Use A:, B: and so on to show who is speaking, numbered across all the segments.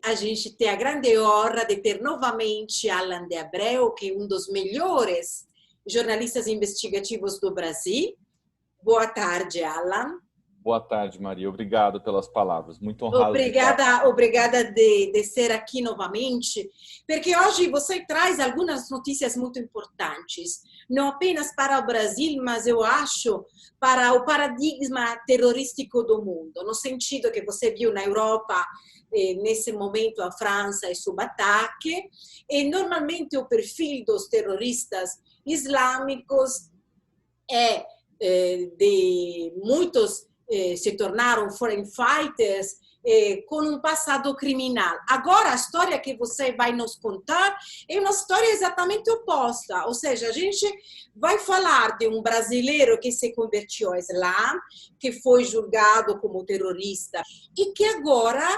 A: a gente tem a grande honra de ter novamente Alan de Abreu, que é um dos melhores jornalistas investigativos do Brasil. Boa tarde, Alan.
B: Boa tarde, Maria. Obrigado pelas palavras. Muito honrado de estar.
A: Obrigada de ser aqui novamente, porque hoje você traz algumas notícias muito importantes, não apenas para o Brasil, mas eu acho para o paradigma terrorístico do mundo, no sentido que você viu na Europa, nesse momento a França é sob ataque, e normalmente o perfil dos terroristas islâmicos é de muitos se tornaram foreign fighters com um passado criminal. Agora, a história que você vai nos contar é uma história exatamente oposta, ou seja, a gente vai falar de um brasileiro que se convertiu ao Islã, que foi julgado como terrorista e que agora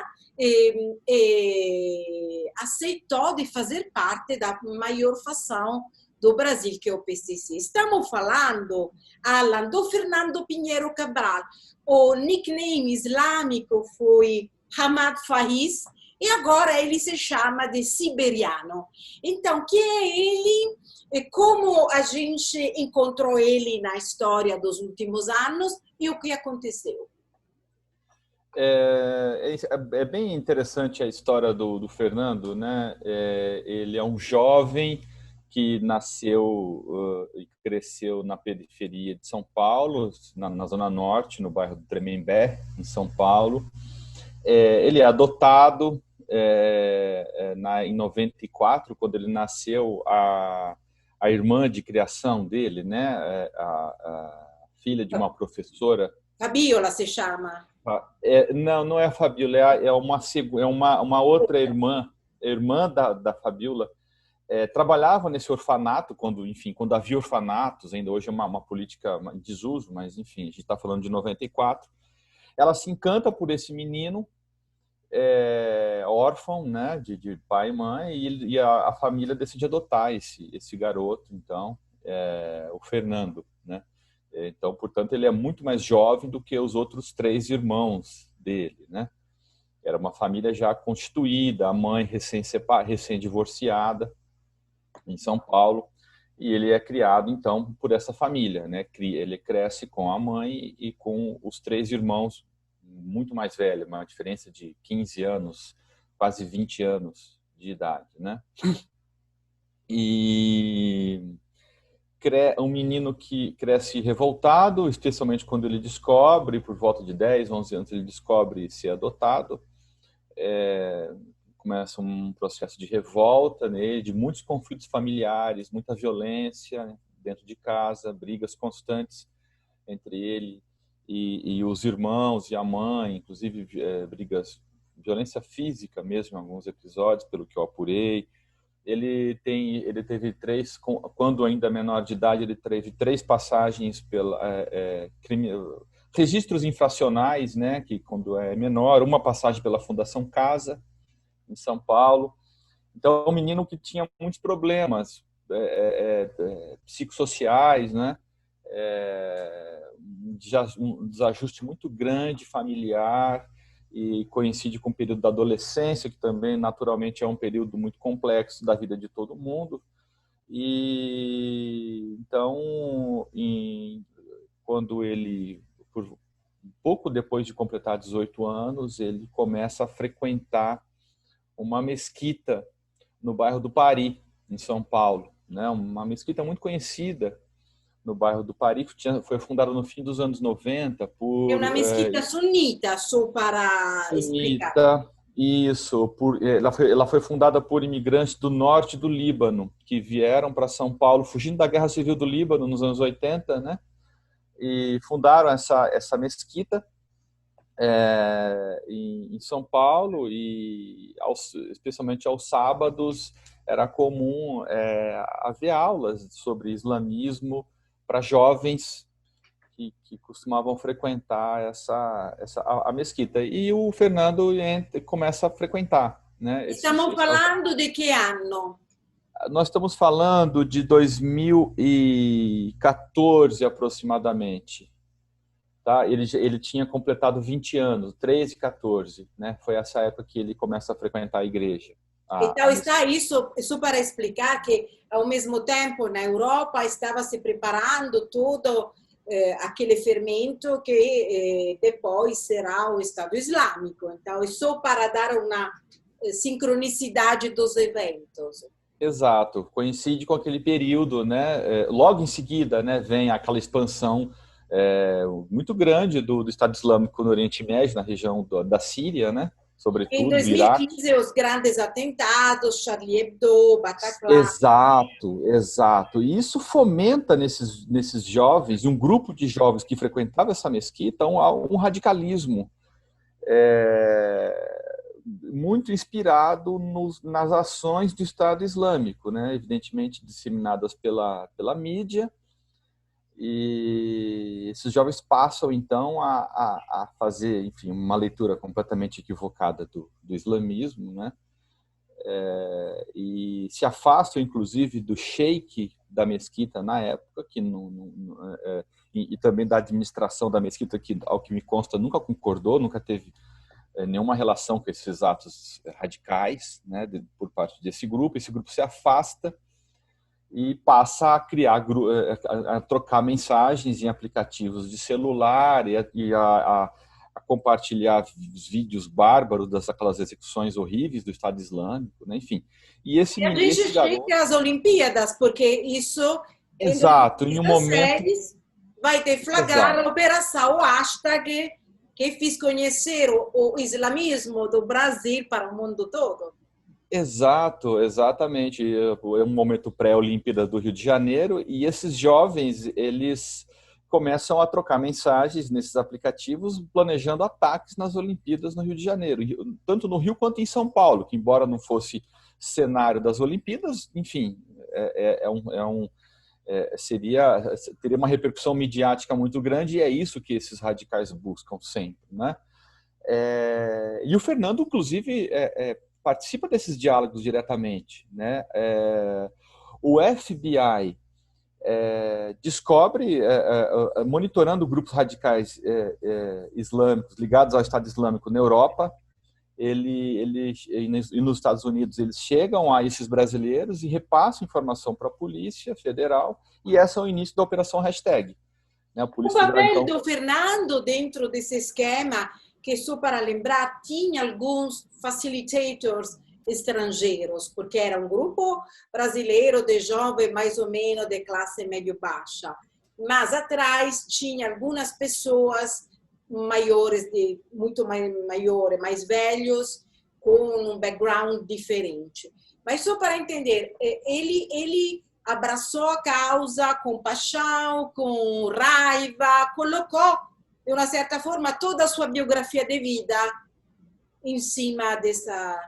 A: aceitou de fazer parte da maior facção do Brasil, que é o PCC. Estamos falando, Alan, do Fernando Pinheiro Cabral. O nickname islâmico foi Hamad Faiz e agora ele se chama de Siberiano. Então, quem é ele e como a gente encontrou ele na história dos últimos anos e o que aconteceu?
B: É bem interessante a história do Fernando, né? Ele é um jovem que nasceu e cresceu na periferia de São Paulo, na Zona Norte, no bairro do Tremembé, em São Paulo. Ele é adotado em 94, quando ele nasceu, a irmã de criação dele, né? A filha de uma professora.
A: Fabiola se chama.
B: Não é a Fabiola, é uma outra irmã da Fabiola. Trabalhava nesse orfanato, quando havia orfanatos, ainda hoje é uma política em desuso, mas enfim, a gente está falando de 94. Ela se encanta por esse menino, órfão, né, de pai e mãe, e a família decide adotar esse garoto, então, o Fernando, né? Então, portanto, ele é muito mais jovem do que os outros 3 irmãos dele, né? Era uma família já constituída, a mãe recém-divorciada, em São Paulo, e ele é criado, então, por essa família, né? Ele cresce com a mãe e com os 3 irmãos muito mais velhos, uma diferença de 15 anos, quase 20 anos de idade, né? E um menino que cresce revoltado, especialmente quando ele descobre, por volta de 10, 11 anos, ele descobre ser adotado. Começa um processo de revolta nele, de muitos conflitos familiares, muita violência dentro de casa, brigas constantes entre ele e os irmãos e a mãe, inclusive violência física mesmo em alguns episódios, pelo que eu apurei. Ele teve 3, quando ainda menor de idade, ele teve 3 passagens pela registros infracionais, né, que quando é menor, uma passagem pela Fundação Casa, em São Paulo. Então, é um menino que tinha muitos problemas psicossociais, né? Um desajuste muito grande familiar, e coincide com o período da adolescência, que também, naturalmente, é um período muito complexo da vida de todo mundo. E então, quando ele, pouco depois de completar 18 anos, ele começa a frequentar uma mesquita no bairro do Pari, em São Paulo, né? Uma mesquita muito conhecida no bairro do Pari, que foi fundada no fim dos anos 90 por...
A: É uma mesquita sunita, só para explicar.
B: Isso, ela foi fundada por imigrantes do norte do Líbano, que vieram para São Paulo, fugindo da Guerra Civil do Líbano nos anos 80, né? E fundaram essa mesquita em São Paulo, e especialmente aos sábados era comum haver aulas sobre islamismo para jovens que costumavam frequentar a mesquita. E o Fernando começa a frequentar, né?
A: Estamos falando de que ano?
B: Nós estamos falando de 2014 aproximadamente. tá? Ele tinha completado 20 anos, 13, 14, né? Foi essa época que ele começa a frequentar a igreja.
A: Então, está isso para explicar que, ao mesmo tempo, na Europa estava se preparando todo aquele fermento que depois será o Estado Islâmico. Então, é só para dar uma sincronicidade dos eventos.
B: Exato, coincide com aquele período, né? Logo em seguida, né, vem aquela expansão muito grande do Estado Islâmico no Oriente Médio, na região da Síria, né?
A: Em
B: Sobretudo do Iraque.
A: 2015, os grandes atentados, Charlie Hebdo, Bataclan.
B: Exato, exato. E isso fomenta nesses jovens, um grupo de jovens que frequentava essa mesquita, um radicalismo muito inspirado nas ações do Estado Islâmico, né? Evidentemente disseminadas pela mídia. E esses jovens passam, então, a fazer, enfim, uma leitura completamente equivocada do islamismo, né? E se afastam, inclusive, do sheik da mesquita na época, que e também da administração da mesquita, que, ao que me consta, nunca concordou, nunca teve nenhuma relação com esses atos radicais, né, por parte desse grupo. Esse grupo se afasta e passa a criar, a trocar mensagens em aplicativos de celular e a compartilhar os vídeos bárbaros daquelas execuções horríveis do Estado Islâmico, né? Enfim. E
A: a gente chega às Olimpíadas, porque isso,
B: exato, em um momento,
A: vai deflagrar a operação, o hashtag que fez conhecer o islamismo do Brasil para o mundo todo.
B: Exato, exatamente. É um momento pré-Olimpíada do Rio de Janeiro e esses jovens, eles começam a trocar mensagens nesses aplicativos, planejando ataques nas Olimpíadas no Rio de Janeiro, tanto no Rio quanto em São Paulo, que embora não fosse cenário das Olimpíadas, enfim, teria uma repercussão midiática muito grande e é isso que esses radicais buscam sempre, né? E o Fernando, inclusive, participa desses diálogos diretamente, né? O FBI descobre, monitorando grupos radicais islâmicos ligados ao Estado Islâmico na Europa, e nos Estados Unidos eles chegam a esses brasileiros e repassam informação para a Polícia Federal, e esse é o início da Operação Hashtag. Né?
A: O papel do Fernando dentro desse esquema, que só para lembrar, tinha alguns facilitators estrangeiros, porque era um grupo brasileiro de jovens mais ou menos de classe médio-baixa. Mas atrás tinha algumas pessoas maiores, muito maiores, mais velhos, com um background diferente. Mas só para entender, ele abraçou a causa com paixão, com raiva, colocou, de uma certa forma, toda a sua biografia de vida em cima dessa...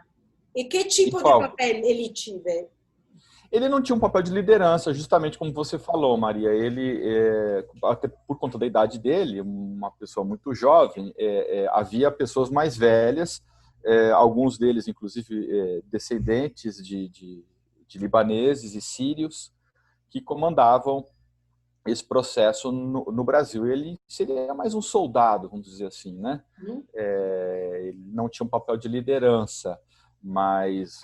A: E que tipo de papel ele tive?
B: Ele não tinha um papel de liderança, justamente como você falou, Maria. Ele, até por conta da idade dele, uma pessoa muito jovem, havia pessoas mais velhas, alguns deles, inclusive, descendentes de libaneses e sírios, que comandavam esse processo no Brasil. Ele seria mais um soldado, vamos dizer assim, né? Ele não tinha um papel de liderança, mas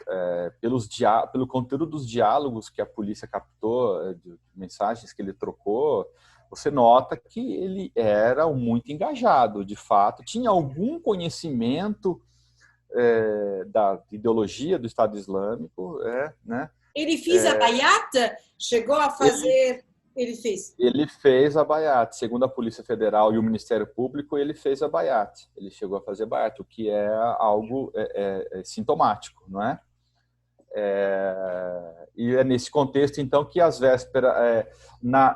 B: pelo conteúdo dos diálogos que a polícia captou, de mensagens que ele trocou, você nota que ele era muito engajado, de fato, tinha algum conhecimento da ideologia do Estado Islâmico, né?
A: Ele fez a Bayat? Chegou a fazer...
B: Ele fez a Bayat. Segundo a Polícia Federal e o Ministério Público, ele fez a Bayat. Ele chegou a fazer Bayat, o que é algo sintomático, não é? E é nesse contexto, então, que às vésperas,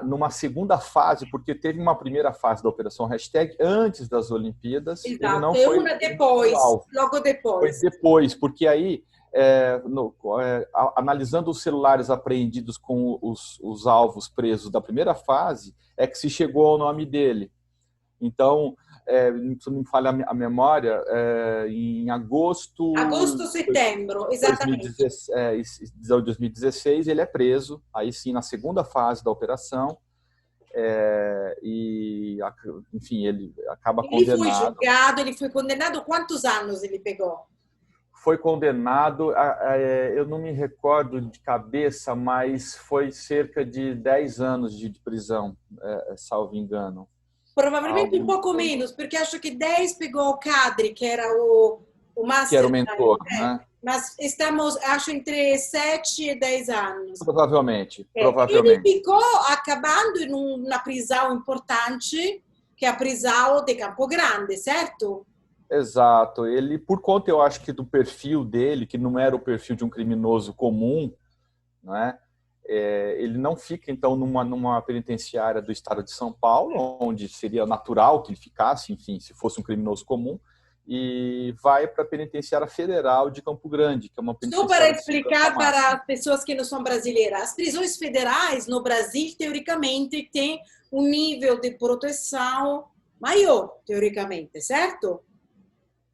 B: numa segunda fase, porque teve uma primeira fase da Operação Hashtag antes das Olimpíadas.
A: Exato,
B: ele não foi
A: uma depois, logo depois.
B: Foi depois, porque aí, analisando os celulares apreendidos com os alvos presos da primeira fase, é que se chegou ao nome dele. Então, se não me falha a memória, em agosto,
A: setembro, exatamente.
B: 2016, ele é preso, aí sim, na segunda fase da operação, Enfim, ele acaba
A: Ele foi
B: condenado.
A: julgado, ele foi condenado. Quantos anos ele pegou?
B: Foi condenado, eu não me recordo de cabeça, mas foi cerca de 10 anos de prisão, salvo engano.
A: Provavelmente um
B: Algo
A: pouco menos, porque acho que 10 pegou o Cadre, que era o
B: que era o
A: master.
B: mentor, né?
A: Mas estamos, acho, entre 7 e 10 anos.
B: Provavelmente,
A: Ele
B: provavelmente.
A: ficou acabando em uma prisão importante, que é a prisão de Campo Grande, certo?
B: Exato. Ele, por conta, eu acho que do perfil dele, que não era o perfil de um criminoso comum, né? Ele não fica, então, numa penitenciária do estado de São Paulo, onde seria natural que ele ficasse, enfim, se fosse um criminoso comum, e vai para a penitenciária federal de Campo Grande, que é uma
A: Só para
B: penitenciária de segurança
A: explicar para
B: máxima.
A: as pessoas que não são brasileiras, as prisões federais no Brasil, teoricamente, têm um nível de proteção maior, teoricamente, certo?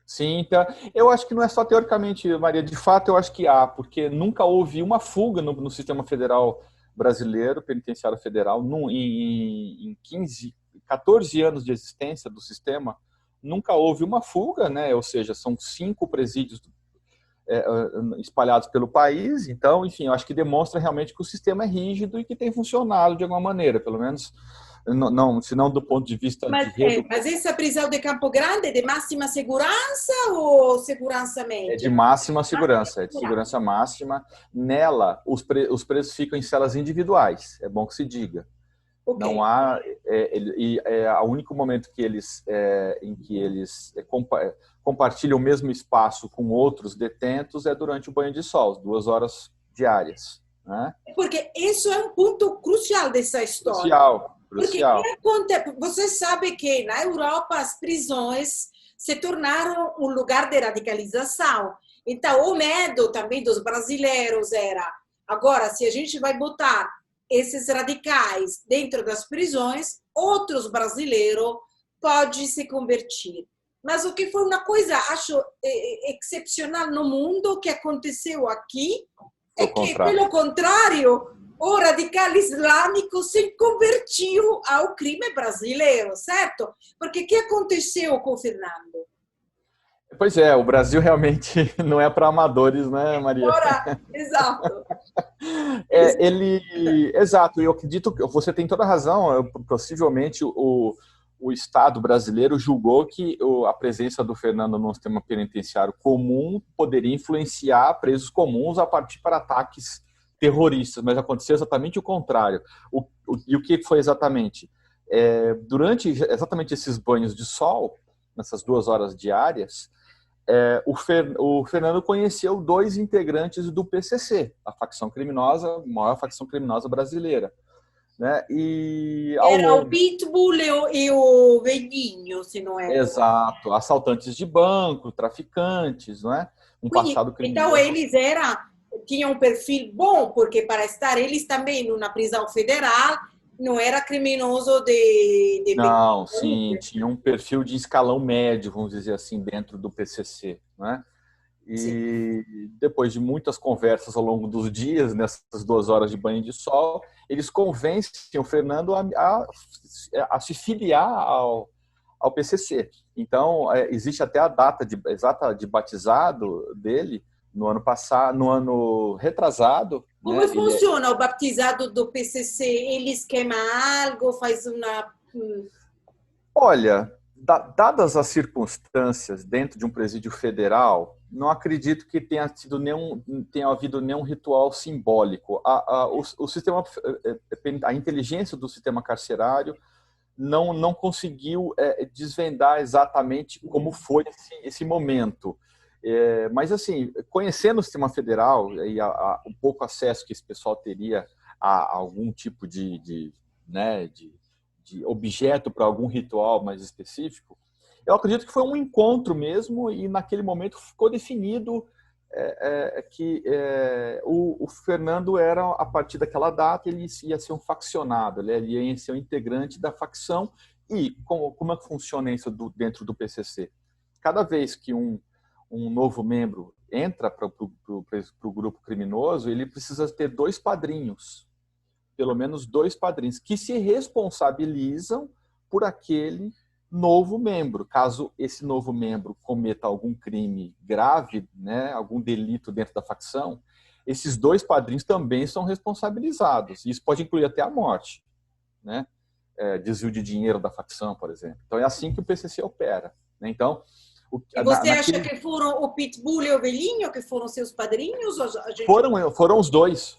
B: Sim, então, eu acho que não é só teoricamente, Maria, de fato eu acho que há, porque nunca houve uma fuga no sistema federal brasileiro, penitenciário federal, em 15, 14 anos de existência do sistema, nunca houve uma fuga, né? Ou seja, são 5 presídios é, espalhados pelo país, então, enfim, eu acho que demonstra realmente que o sistema é rígido e que tem funcionado de alguma maneira, pelo menos, não, se não do ponto de vista de
A: Mas essa prisão de Campo Grande é de máxima segurança ou segurança
B: é de
A: média?
B: máxima
A: Máxima
B: segurança, é de
A: segurança.
B: segurança máxima. Nela, os presos ficam em celas individuais, é bom que se diga.
A: Ok.
B: Não há, o único momento que em que eles compartilham o mesmo espaço com outros detentos é durante o banho de sol, 2 horas diárias. Né?
A: Porque isso é um ponto crucial dessa história.
B: Crucial,
A: Porque que
B: crucial.
A: acontece? Você sabe que na Europa as prisões se tornaram um lugar de radicalização. Então, o medo também dos brasileiros era: agora, se a gente vai botar esses radicais dentro das prisões, outros brasileiros podem se convertir. Mas o que foi uma coisa, acho, excepcional no mundo que aconteceu aqui
B: Foi
A: é
B: o
A: que,
B: contrário.
A: pelo contrário, o radical islâmico se convertiu ao crime brasileiro, certo? Porque o que aconteceu com o Fernando?
B: Pois é, o Brasil realmente não é para amadores, né, Maria?
A: Ora, exato.
B: Exato, eu acredito que você tem toda a razão. Possivelmente o Estado brasileiro julgou que a presença do Fernando no sistema penitenciário comum poderia influenciar presos comuns a partir para ataques terroristas, mas aconteceu exatamente o contrário. E o que foi exatamente? Durante exatamente esses banhos de sol, nessas 2 horas diárias, o Fernando conheceu 2 integrantes do PCC, a facção criminosa, a maior facção criminosa brasileira. Né? E ao
A: Era o
B: longo.
A: Pitbull e o Velhinho, se não erro.
B: Exato, assaltantes de banco, traficantes, não é? Um
A: Quindi,
B: passado
A: então,
B: criminoso.
A: eles tinham um perfil bom, porque para estar eles também numa prisão federal, não era criminoso de
B: Não, sim, tinha um perfil de escalão médio, vamos dizer assim, dentro do PCC, né?
A: Sim.
B: E depois de muitas conversas ao longo dos dias, nessas 2 horas de banho de sol, eles convencem o Fernando a se filiar ao PCC. Então, existe até a data exata de batizado dele no ano passado, no ano retrasado.
A: Como
B: Né?
A: funciona o batizado do PCC? Ele esquema algo, faz uma...
B: Olha, dadas as circunstâncias dentro de um presídio federal, não acredito que tenha havido nenhum ritual simbólico. O sistema, a inteligência do sistema carcerário não conseguiu desvendar exatamente como foi esse momento. Mas, assim, conhecendo o sistema federal e o pouco acesso que esse pessoal teria a algum tipo né, de objeto para algum ritual mais específico, eu acredito que foi um encontro mesmo e naquele momento ficou definido que o Fernando era, a partir daquela data, ele ia ser um faccionado, ele ia ser um integrante da facção. E como é que funciona isso dentro do PCC? Cada vez que um novo membro entra para o grupo criminoso, ele precisa ter 2 padrinhos. pelo menos 2 padrinhos que se responsabilizam por aquele novo membro. Caso esse novo membro cometa algum crime grave, né, algum delito dentro da facção, esses 2 padrinhos também são responsabilizados. Isso pode incluir até a morte, né? Desvio de dinheiro da facção, por exemplo. Então é assim que o PCC opera, né? Então,
A: e você acha que foram o Pitbull e o Velhinho que foram seus padrinhos? Ou a gente...
B: Foram os dois.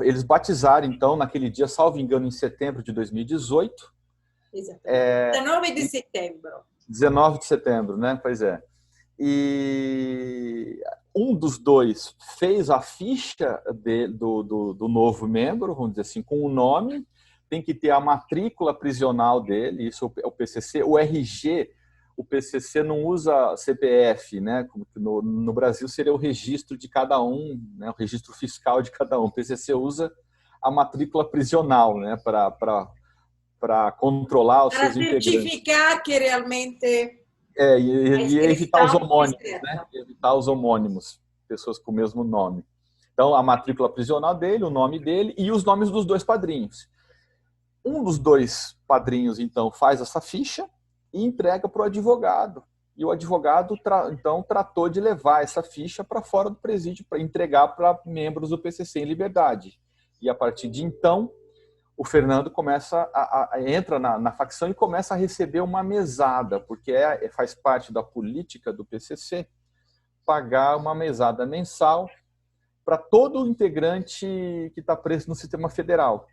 B: Eles batizaram, então, naquele dia, salvo engano, em setembro de 2018.
A: Exatamente. 19 de setembro.
B: 19 de setembro, né? Pois é. E um dos 2 fez a ficha do novo membro, vamos dizer assim, com o nome, tem que ter a matrícula prisional dele, isso é o PCC, o RG. O PCC não usa CPF, né? Como que no Brasil seria o registro de cada um, né? O registro fiscal de cada um. O PCC usa a matrícula prisional, né? Para controlar os seus integrantes.
A: Para certificar que realmente...
B: E evitar os homônimos, né? Evitar os homônimos, pessoas com o mesmo nome. Então, a matrícula prisional dele, o nome dele e os nomes dos 2 padrinhos. Um dos 2 padrinhos, então, faz essa ficha e entrega para o advogado. E o advogado, então, tratou de levar essa ficha para fora do presídio, para entregar para membros do PCC em liberdade. E, a partir de então, o Fernando entra na facção e começa a receber uma mesada, porque faz parte da política do PCC pagar uma mesada mensal para todo integrante que está preso no sistema federal.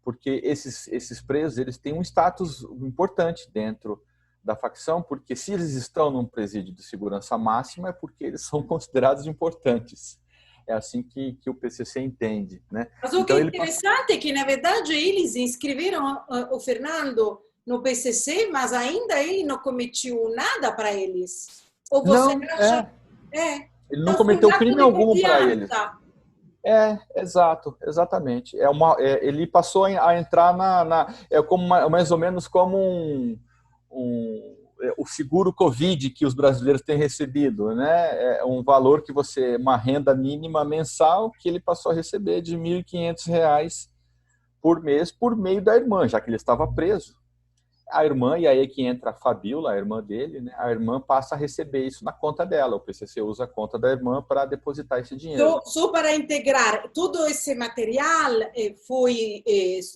B: Porque esses presos eles têm um status importante dentro da facção, porque se eles estão num presídio de segurança máxima é porque eles são considerados importantes. É assim que o PCC entende, né?
A: Mas o que é interessante é que, na verdade, eles inscreveram o Fernando no PCC, mas ainda ele não cometeu nada para eles. Ou você acha...
B: Ele não cometeu crime algum para eles. Exatamente. Ele passou a entrar como mais ou menos como o seguro Covid que os brasileiros têm recebido, né? É um valor que uma renda mínima mensal que ele passou a receber de R$ 1.500 por mês por meio da irmã, já que ele estava preso. A irmã, e aí é que entra a Fabíola, a irmã dele, né? A irmã passa a receber isso na conta dela. O PCC usa a conta da irmã para depositar esse dinheiro.
A: Só para integrar, todo esse material foi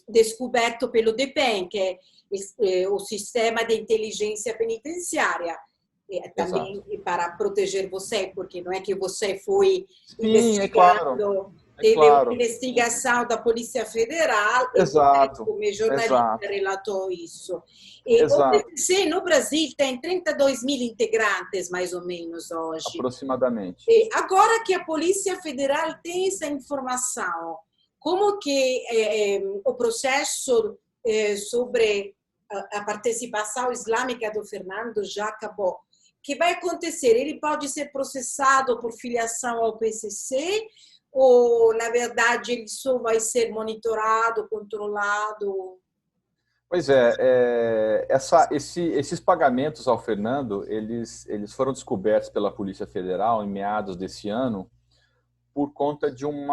A: descoberto pelo DEPEN, que é o sistema de inteligência penitenciária. Também para proteger você, porque não é que você foi investigando... Teve uma investigação da Polícia Federal e como jornalista relatou isso. O PCC no Brasil tem 32 mil integrantes, mais ou menos, hoje.
B: Aproximadamente.
A: Agora que a Polícia Federal tem essa informação, como que o processo sobre a participação islâmica do Fernando já acabou? O que vai acontecer? Ele pode ser processado por filiação ao PCC ou, na verdade, ele só vai ser monitorado, controlado?
B: Pois esses pagamentos ao Fernando, eles foram descobertos pela Polícia Federal em meados desse ano por conta de um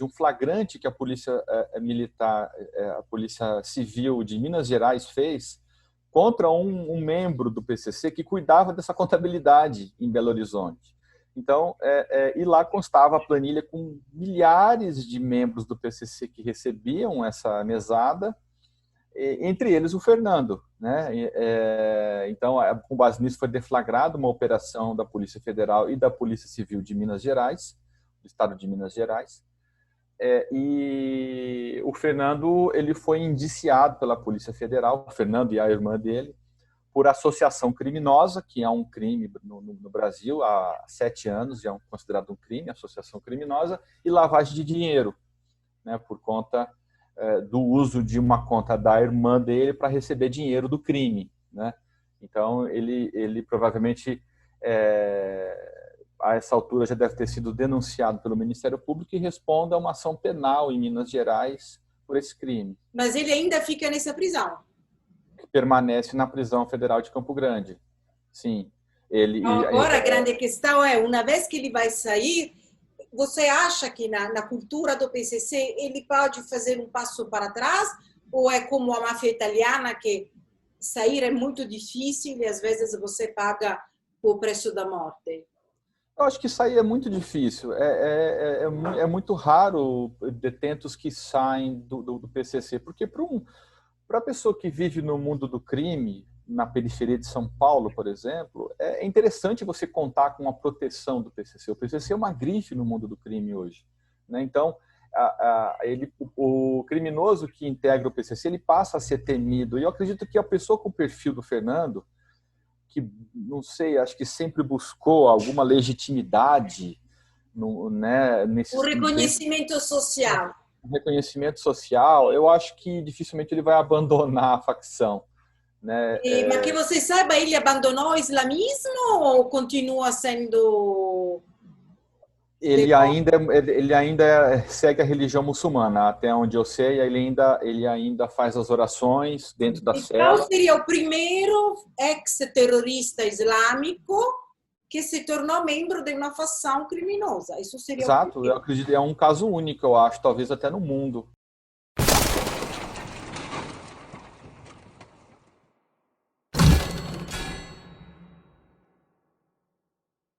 B: flagrante que a Polícia Militar, a Polícia Civil de Minas Gerais fez contra um membro do PCC que cuidava dessa contabilidade em Belo Horizonte. Então, e lá constava a planilha com milhares de membros do PCC que recebiam essa mesada, entre eles o Fernando, né? Então, com base nisso, foi deflagrada uma operação da Polícia Federal e da Polícia Civil de Minas Gerais, do estado de Minas Gerais, e o Fernando ele foi indiciado pela Polícia Federal, o Fernando e a irmã dele, por associação criminosa, que é um crime no Brasil há 7 anos, é considerado um crime, associação criminosa, e lavagem de dinheiro, né, por conta do uso de uma conta da irmã dele para receber dinheiro do crime, né? Então, ele provavelmente, a essa altura, já deve ter sido denunciado pelo Ministério Público e responde a uma ação penal em Minas Gerais por esse crime.
A: Mas ele ainda fica nessa prisão?
B: Permanece na prisão federal de Campo Grande. Sim.
A: Agora, a grande questão é, uma vez que ele vai sair, você acha que na cultura do PCC ele pode fazer um passo para trás? Ou é como a máfia italiana, que sair é muito difícil e às vezes você paga o preço da morte?
B: Eu acho que sair é muito difícil. É muito raro detentos que saem do PCC, porque para a pessoa que vive no mundo do crime, na periferia de São Paulo, por exemplo, é interessante você contar com a proteção do PCC. O PCC é uma grife no mundo do crime hoje, né? Então, o criminoso que integra o PCC, ele passa a ser temido. E eu acredito que a pessoa com o perfil do Fernando, que, não sei, acho que sempre buscou alguma legitimidade
A: O reconhecimento social.
B: reconhecimento social, eu acho que dificilmente ele vai abandonar a facção, né?
A: Mas que você saiba, ele abandonou o islamismo ou continua sendo...
B: Ele ainda segue a religião muçulmana, até onde eu sei, ele ainda faz as orações dentro da
A: Então,
B: cela.
A: seria o primeiro ex-terrorista islâmico que se tornou membro de uma facção criminosa. Isso seria o
B: Exato, eu
A: primeiro.
B: acredito, é um caso único, eu acho, talvez até no mundo.